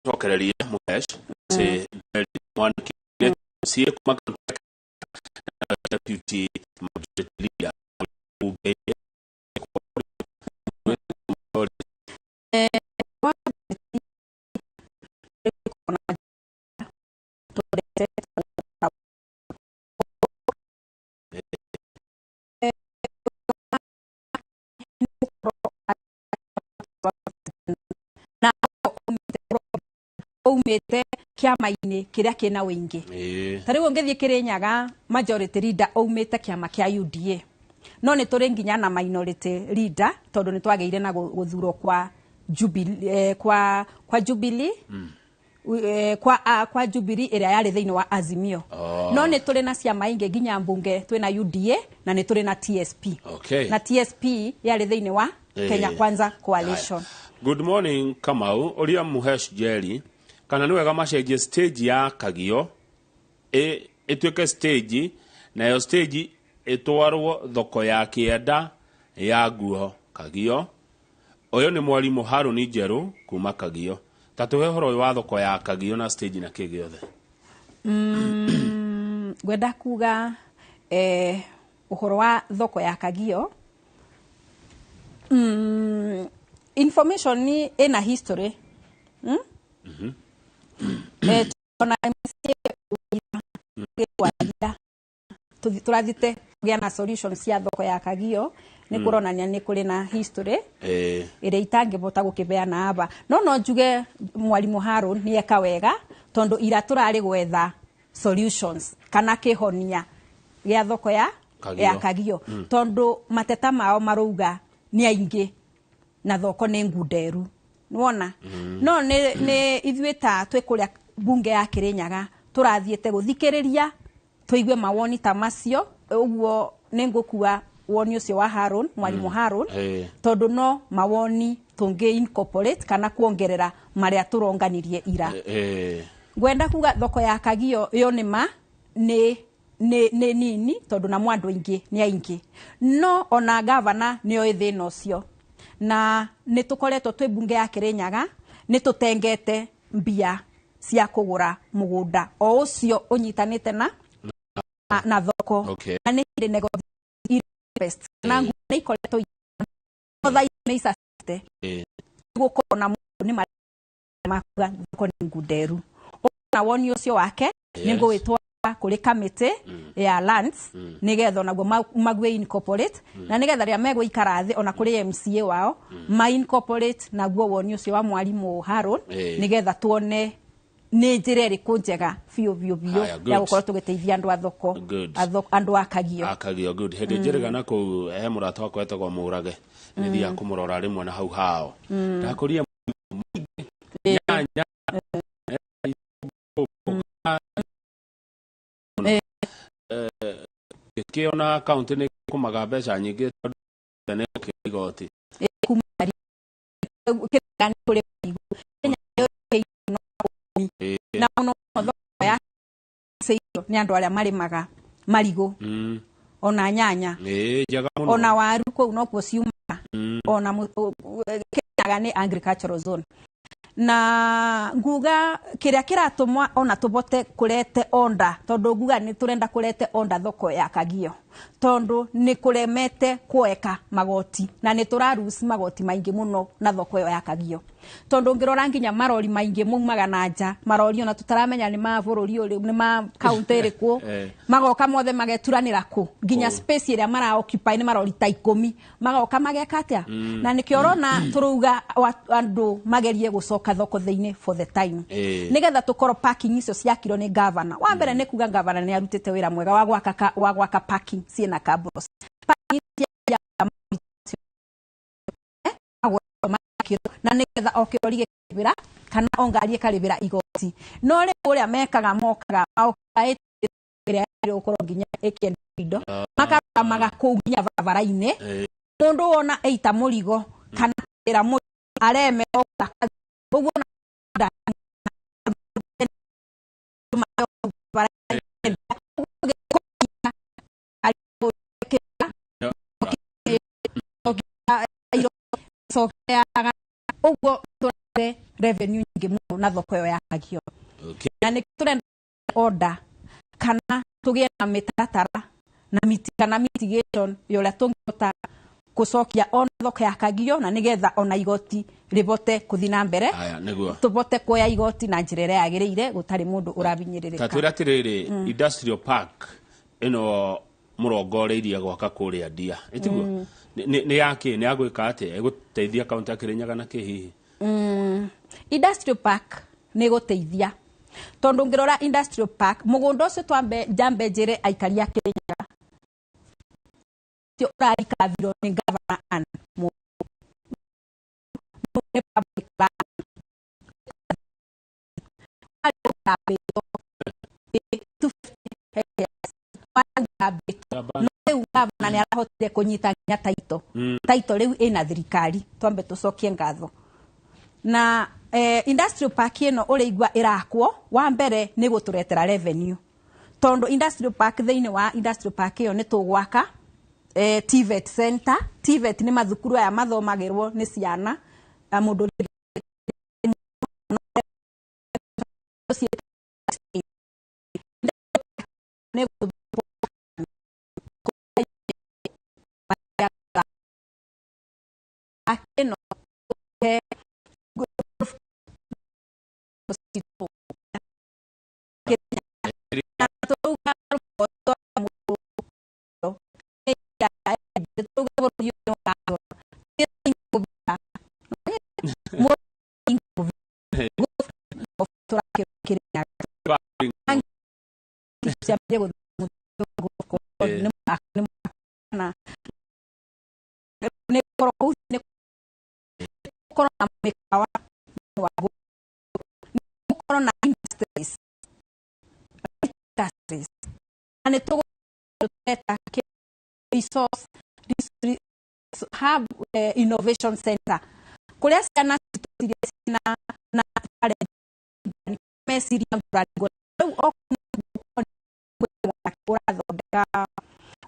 Tokereria Muhesh se mwana kile sie kuma deputy majority leader umete kiama-ini kiria kina wingi tari ungethi Kirinyaga majority leader umete kiama kia UDA no ni turi nginya na minority leader tondu ni twageire na guthurwo kwa Jubilee kwa Jubilee kwa Jubilee iria yari thiini wa Azimio no ni turi na ciama ingi nginya mbunge twina UDA na ni turi na TSP na TSP yari thiini wa Kenya Kwanza Coalition. Good morning Kamau Oria Muhesh Jerry kana ni wega macenjie stage ya Kagio ituike stage na yo stage itwarwo thoko ya Kienda ya nguo Kagio. Oyo ni mwalimu Haruni Njeru kuma Kagio. Tatuhe horo wa thoko ya Kagio na stage na kigiothe. Gwenda kuga uhoro wa thoko ya Kagio information ni ina history tuna turathite kugia na solutions cia thoko ya Kagio ni kuronania ni kuri na history ire itangivota gukibeana aba no njuge mwalimu Harun ni eka wega tondu ira turari gwetha solutions kana kihonia gia thoko ya Kagio tondu mateta mao maruga ni aingi na thoko ni ngunderu nuona no ni ithuita twikuria bunge ya Kirinyaga turathiete guthikiriria tuigue mawoni ta macio uguo ningukua woni ucio wa Harun mwalimu Harun tondu no mawoni tungi incorporate kana kuongerera maria turonganirie ira gwenda kuga thoko ya Kagio yo ni nini tondu na mwandu ingi ni aingi no ona governor ni o thina ucio na ni tukoretwo twi bunge ya Kirinyaga ni tutengete mbia cia kugura mugunda o ucio unyitanite na thoko na ni negotiate na ngune ikoretwo thai ni isasite gukona ni makuga thoko ni ngunderu na woni ucio wake ni ngwitwa kuri committee ya lands nigetho naguo magwe incorporate na nigetha ria megwe ikarathi ona kuri MCA wao ma incorporate naguo woni ucio wa mwalimu Harun nigetha tuone ni njira iriku njega biu ya gukorwo tugiteithia andu a thoko andu a Kagio good hede njiriga na ku he murata wakwa etagwo Murage nithia kumurora rimwe na hau hao ndakuria nyanya kiona account ni kumaga mbeca nyingi ne kigoti kumari kigani kuri na no ya seyo ni andu aria marimaga marigo ona nyanya ona waru ko no ko ciuma ona Kirinyaga ni agricultural zone na nguga kiria kiratumwa ona tubote kurete onda tondu nguga ni turenda kurete onda thoko ya Kagio tondu ni kuremete kueka magoti na ni turarusi magoti maingi muno na thoko ya Kagio tondu ngirora nginya marori maingi mumaga na nja marori ona tutaramenya ni ma bururi uri ni ma county iriku magoka mothe mageturanira ku nginya space iria mara occupy ni marori ta 10 magoka mageka atia na nikiorona turuga andu magerie gucoka thoko thiini for the time nigetha tukoro parking icio ciakiro ni governor wa mbere ni kuga governor ni arutite wira mwega wa gwaka parking ciena cabros na nigetha okirorige kibira kana ongarie karibira igoti no ri uria mekaga mokaga iria ukoro nginya ikiendo makamaga kunginya barabara-ini mundu ona eita murigo kana ira areme uguo ugo revenue nyingi muno na thoko ya Kagio. Okay. Na nĩ tũrenda order kana tũgĩe na mĩtaratara na kana mitigation yola tũngĩhota kucokia ona thoko ya Kagio na nigetha ona igoti ribote kuthi na mbere tubote kuoya igoti na njĩra ĩrĩa yagĩrĩire gũtarĩ mũndũ ũrabinyĩrĩrĩka. Tatwĩra atĩrĩrĩ industrial park ĩno mũrongoreirie gwaka kũrĩa Ndia ĩtiguo nĩ yake nĩ agwĩka atĩ ĩgũteithia kaunti ya Kirinyaga na kĩhihi? Industrial park nĩ gũteithia tondu ngirora industrial park mũgũnda ũcio twambe jambe njĩre aikari a Kirinyaga tio urari kabiro ni governor and public land na nĩ arahotire kũnyita nginya taito rĩu ĩna thirikari twambe tũcokie ngatho na industrial park ĩno ũrĩigua ĩrakwo wa mbere nĩ gũtũretera revenue tondu industrial park thĩinĩ wa industrial park ĩyo nĩ tũgwaka TVET center. TVET nĩ mathukuru aya mathomagĩrwo nĩ ciana mũndũ resource hub innovation center kuria ciana na mesiri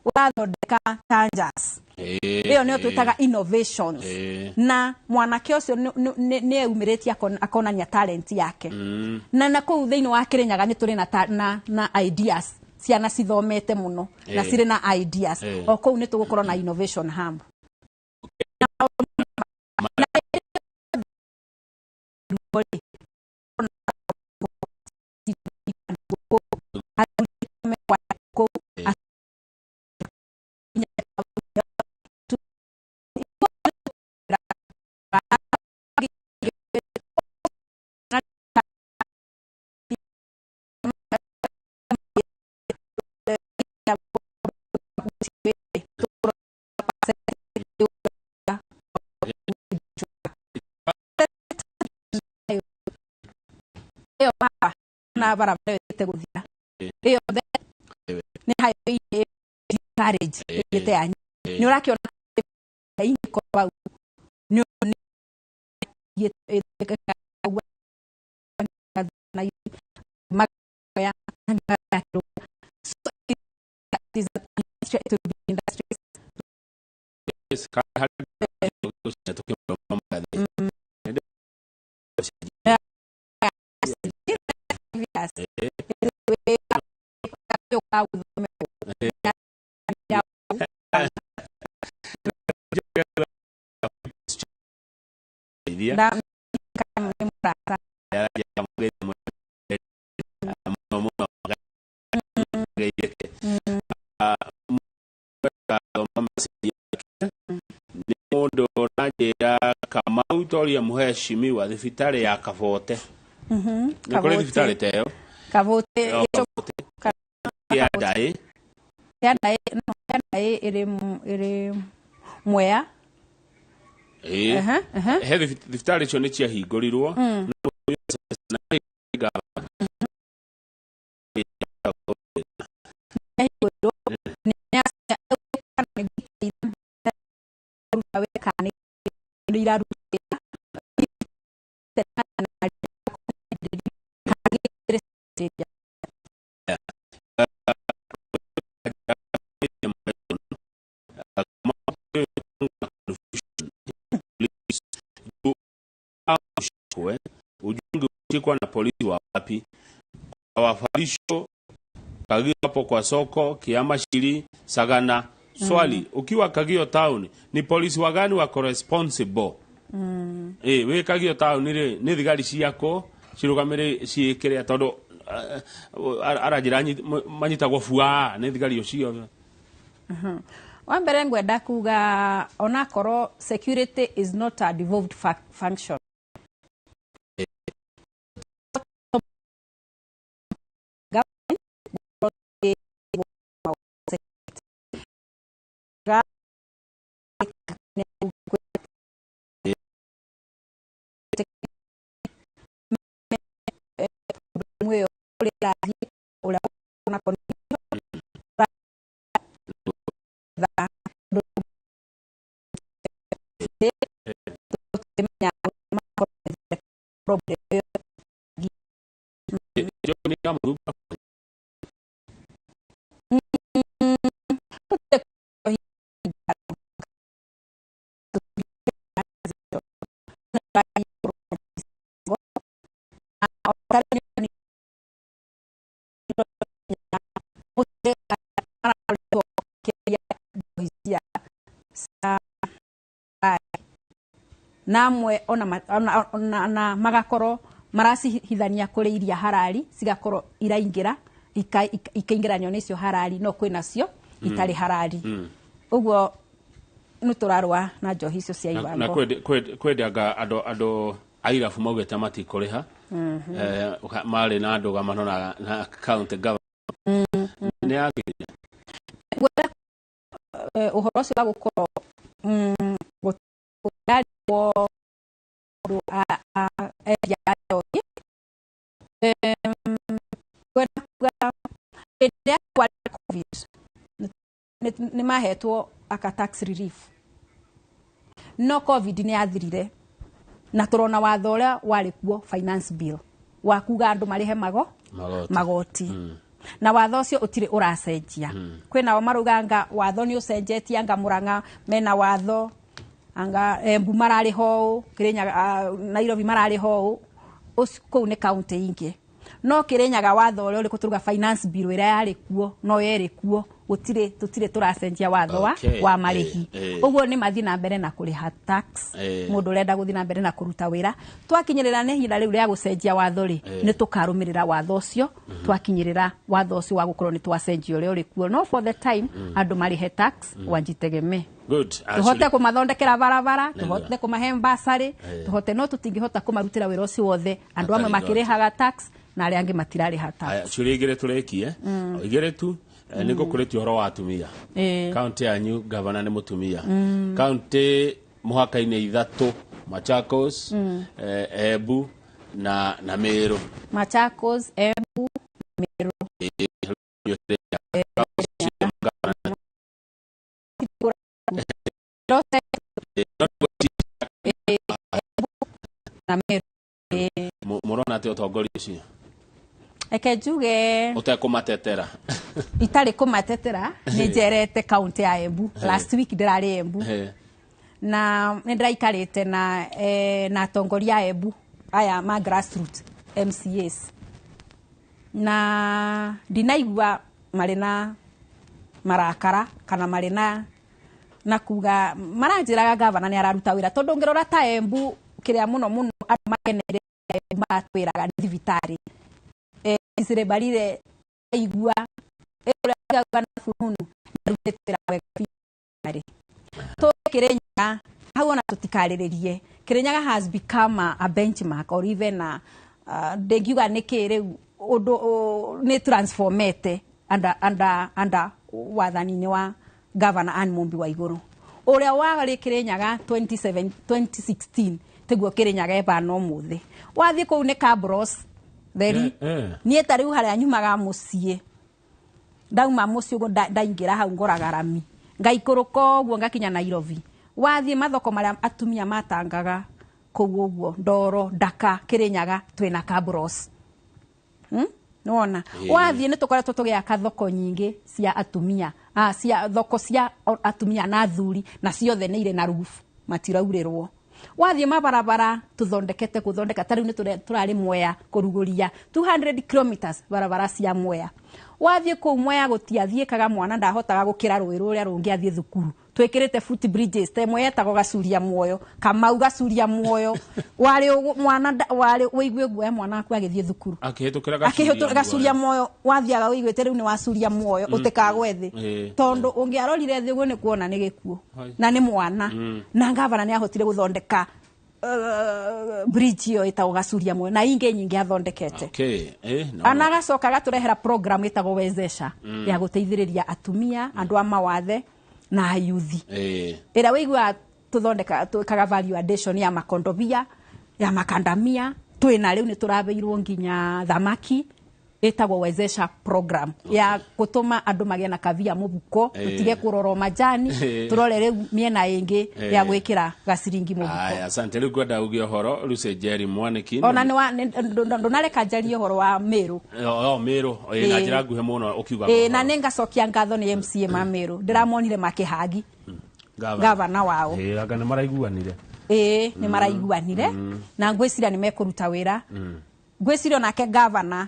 urathondeka tanjas iyo nĩ twĩtaga innovations na mwanake ũcio nĩ eumĩrĩtie akonania talent yake na kũu thĩinĩ wa Kirinyaga nĩ tũrĩ na ideas ciana cithomete muno na cirĩ na ideas o kũu nĩ tũgũkorwo na innovation hub na barabara ĩtegũthira ĩyo nĩ highway carriage ĩteanyi nĩ ũrakĩona ĩkorwa nĩ Kamau Toria Mheshimiwa thibitarĩ ya Kabote nĩ kũrĩ thibitarĩ ta ĩyo Kabote Kiandaĩ ĩrĩ Mwea he thibitarĩ icio nĩ ciahingũrirwo ujunge kushikwa na polisi wa wapi? Wafalisho Kagio hapo kwa soko, Kiamashiri, Sagana. Swali, ukiwa Kagio town, ni polisi wagani wako responsible? We Kagio town ni thigari ciako cirugamire ciikire tondu arajira manyitagwo bua ni thigari ucio. Wambere ngwenda kuga onakoro security is not a devolved function. namwe ona magakoro maracihithania kuri iria harari cigakoro iraingira ikaingiranyo nicio harari no kwina cio itari harari uguo nuturarwa na njohi icio cia ibango na kwendaga ando airafu maugete matikuriha mari na nduga manona na county government ni agire uhoro ucio wa gukoro ni mahetwo aka tax relief no covid ni athirire na turona watho uria wari kuo finance bill wakuga andu marihe magoti na watho ucio utire uracenjia kwina maruganga watho ni ucenjetie anga Murang'a mena watho anga Embu marari ho Kirinyaga Nairobi marari ho kou ni county ingi no Kirinyaga watho uria uri kuturuga finance bill ira yari kuo no yeri kuo tutire turacenjia watho wa marihi uguo ni mathi na mbere na kuriha tax mundu urenda guthi na mbere na kuruta wira twakinyirira ni hinda riu ria gucenjia watho ri ni tukarumirira watho ucio twakinyirira watho ucio wa gukorwo ni twacenjia uria uri kuo no for the time andu marihe tax wanjitegeme tuhote kumathondekera barabara tuhote kumahe mbasari tuhote no tutingihota kumarutira wira ucio wothe andu amwe makirihaga tax na ari angi matirariha tax ciuri igire turekie igire tu niko kureti horo wa atumia county yanyu governor ni mutumia county muhaka-ini ithatu Machakos Embu na Meru Machakos Embu Meru murona ati utongori ucio eke njuge utekumatetera itari kumatetera ni njerete county ya Embu last week ndirari Embu na ndiraikarite na atongoria Embu aya ma grassroots MCAs na ndinaigua marina marakara kana marina na kuga maranjiraga governor ni araruta wira tondu ngirora ta Embu kiria muno andu makenere matwiraga ni thibitari isire barire igua ura gana fununu rutetera wega to Kirinyaga hagona tutikaririe Kirinyaga has become a benchmark or even degiuga nikire odo ne transformete under wathani wa governor Anne Mumbi wa iguru uria wagari Kirinyaga 2016 teguo Kirinyaga ebana omuthe wathi ku ne Kabros theri nie tariu haria nyumaga mucie ndauma mucie go ndaingira hau ngoragarami ngaikuruka uguo ngakinya Nairobi wathi mathoko maria atumia matangaga kou uguo Ndoro Ndaka Kirinyaga twina Kabros nona wathi ni tukoretwo tugia kathoko nyingi cia atumia cia thoko cia atumia na thuri na ciothe ni ire na rufu matiraurirwo wathie mabarabara tuthondekete kuthondeka tariu ni turari Mwea kuruguria 200 kilometers barabara cia Mwea wathie ku Mwea gutiathiekaga mwana ndahotaga gukira rũĩ rũrĩa rũngĩ athie thukuru twekirite foot bridges te Mwea tago gacuria muoyo Kamau gacuria muoyo wari mwana wari wigwe gwe mwana aku agithie thukuru akihitukira gacuria muoyo wathiaga wigwete riu ni wacuria muoyo utikagwe thi tondu ungiarorire thi uguo ni kuona ni gikuo na ni mwana na ngavana ni ahotire guthondeka bridge yo itago gacuria muoyo na inge nyingi athondekete anagacoka gaturehera program itago wezesha ya guteithiriria atumia andu a mawathe na yuthi ira wigwa tuthondeka tukaga value addition ya makondobia ya makandamia twina riu ni turabeirwo nginya thamaki etagwo wezesha program ya gutuma andu magia na kavia mubuko tutige kuroro majani turore riu miena ingi ya gwikira gaciringi mubuko aya asante riu gwenda ugio horo Lucy Njeri Mwaniki ona ni ndonareka njari horo wa Meru Meru na njira nguhe muno ukiuga na ningacokia ngatho ni MCA ma Meru ndiramonire makihagi gavana wao anga ni maraiguanire ni maraiguanire na ngwiciria ni mekuruta wira ngwiciria nake gavana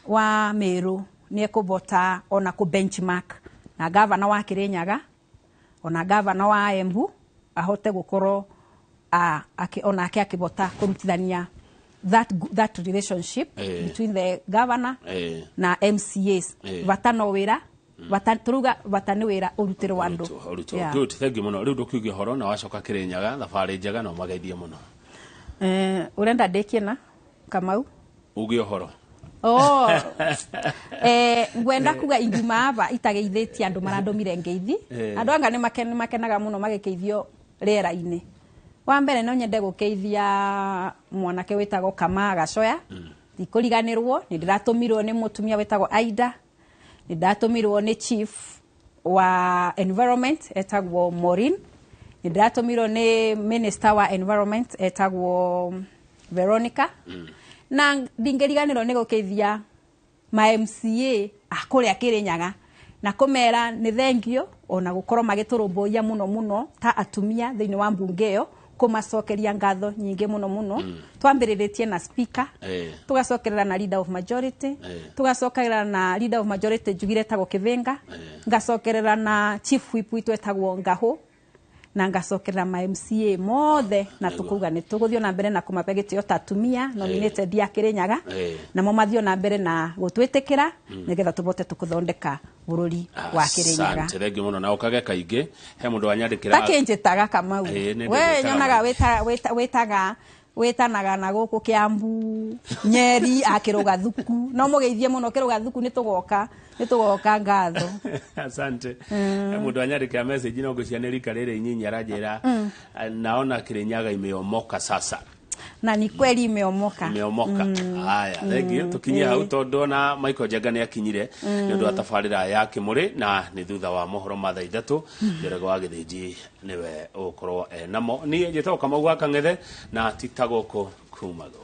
wa Meru ni ekubota ona ku benchmark na gavana wa Kirinyaga ona gavana wa Embu ahote gukoro ona akibota kurutithania that relationship between the governor na MCAs batano wira turuga batani wira urutire wandu good thank you muno riu ndukiugia horo na wacoka Kirinyaga thabari njega no mageithie muno urenda ndekie na Kamau ugio horo ngwenda kuga inguma aba itageithitie andu marandomire ngeithi andu anga ni makenaga muno magekeithio rera-ini wa mbere no nyende gukeithia mwanake wetago Kama Gacoya ikuriganirwo ni ndiratumirwo ni mutumia wetago Aida ni ndatumirwo ni chief wa environment etagwo Maureen ni ndatumirwo ni minister wa environment etagwo Veronica na ndingeriganirwo ni gukeithia ma MCA akuria Kirinyaga na kumera ni thengio ona gukorwo magiturumbuia muno ta atumia thiini wa mbunge yo kumacokeria ngatho nyingi muno twambiriritie na speaker tugacokerera na leader of majority tugacokerera na leader of majority jugire tago Kivenga ngacokerera na chief whip witu etagwo Ngahu na ngacokerera ma MCA mothe na tukuga ni tuguthio na mbere na kumapegitio tatumia nominated ya Kirinyaga na mo mathio na mbere na gutwitikira nigetha tubote tukuthondeka bururi wa Kirinyaga asante thengio muno na ukage kaingi he mundu wanyandikira takinjitaga Kamau we nyonaga wetanaga na guku Kiambu Nyeri akiruga thuku no mugeithie muno kiruga thuku ni tugoka ngatho asante mundu anyandikira message no gucianirika riri nyinyi aranjira naona Kirinyaga imeomoka sasa na ni kweli imeomoka haya thengio tukinyia hau tondu na Michael Njenga ni akinyire ndu atafarira ya Kimuri na ni thutha wa mohoro ma thaa 3 njerego wa githinji niwe ukorwo namo ni njetago Kamau wa Kang'ethe na titago ko kumago